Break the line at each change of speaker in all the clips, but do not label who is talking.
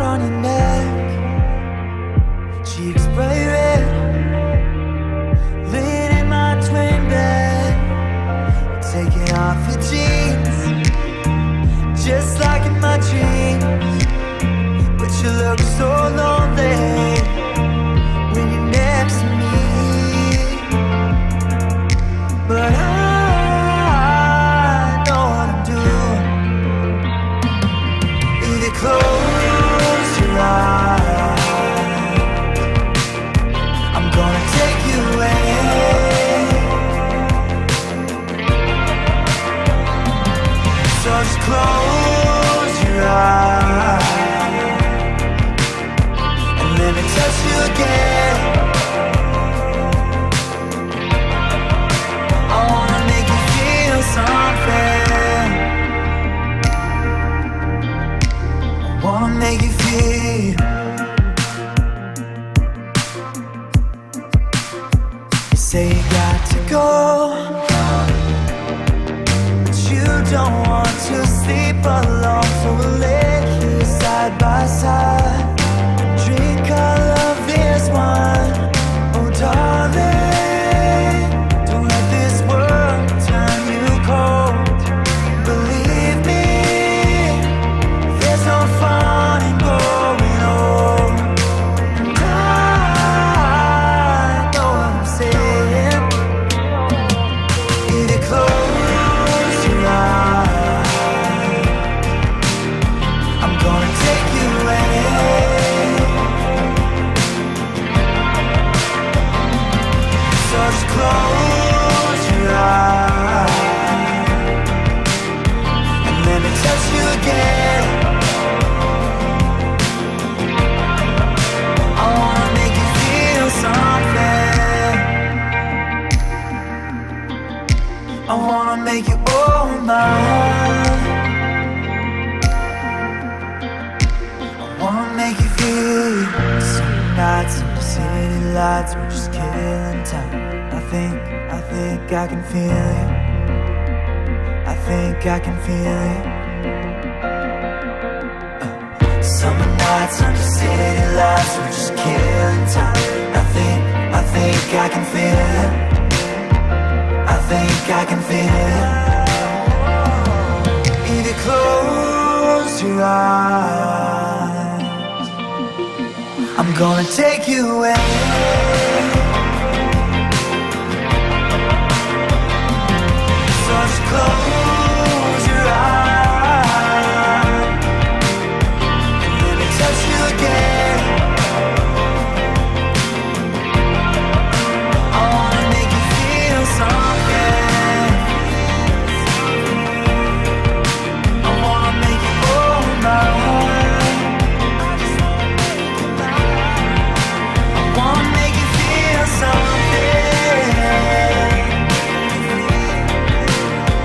on your neck, cheeks bright red, laying in my twin bed, taking off your jeans, just like in my dreams. But you look so lonely when you're next to me. But I know what I'm doing. Either close your eyes, I'm gonna take you away. So just close your eyes and let me touch you again. I wanna make you feel something. I wanna make you feel. You say you got to go, but you don't want to sleep alone. So we'll lay here side by side, drink all of this wine. Oh darling, don't let this world turn you cold. Believe me, there's no fun in going home. And I know what I'm saying. Either close your eyes, I'm gonna take you away. So just close your eyes and let me touch you again. I wanna make you feel something. I wanna make you all mine. I wanna make you feel. Some nights under city lights, we're just killing time. I think I can feel it. I think I can feel it. Summer nights under city lights, we're just killing time. I think I can feel it. I think I can feel it. Either close your eyes, I'm gonna take you away. So just close your eyes and let me touch you again. I wanna make you feel something. I wanna make you all mine. I wanna make you feel something.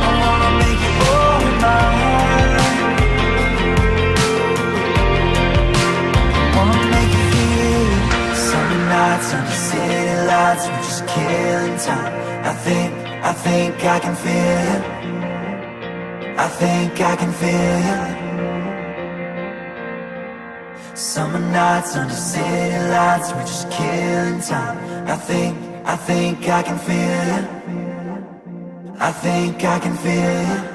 I wanna make you all mine. I wanna make you feel. Summer nights under city lights, we're just killing time. I think I can feel it. I think I can feel it. Summer nights under city lights, we're just killing time. I think I can feel it. I think I can feel it.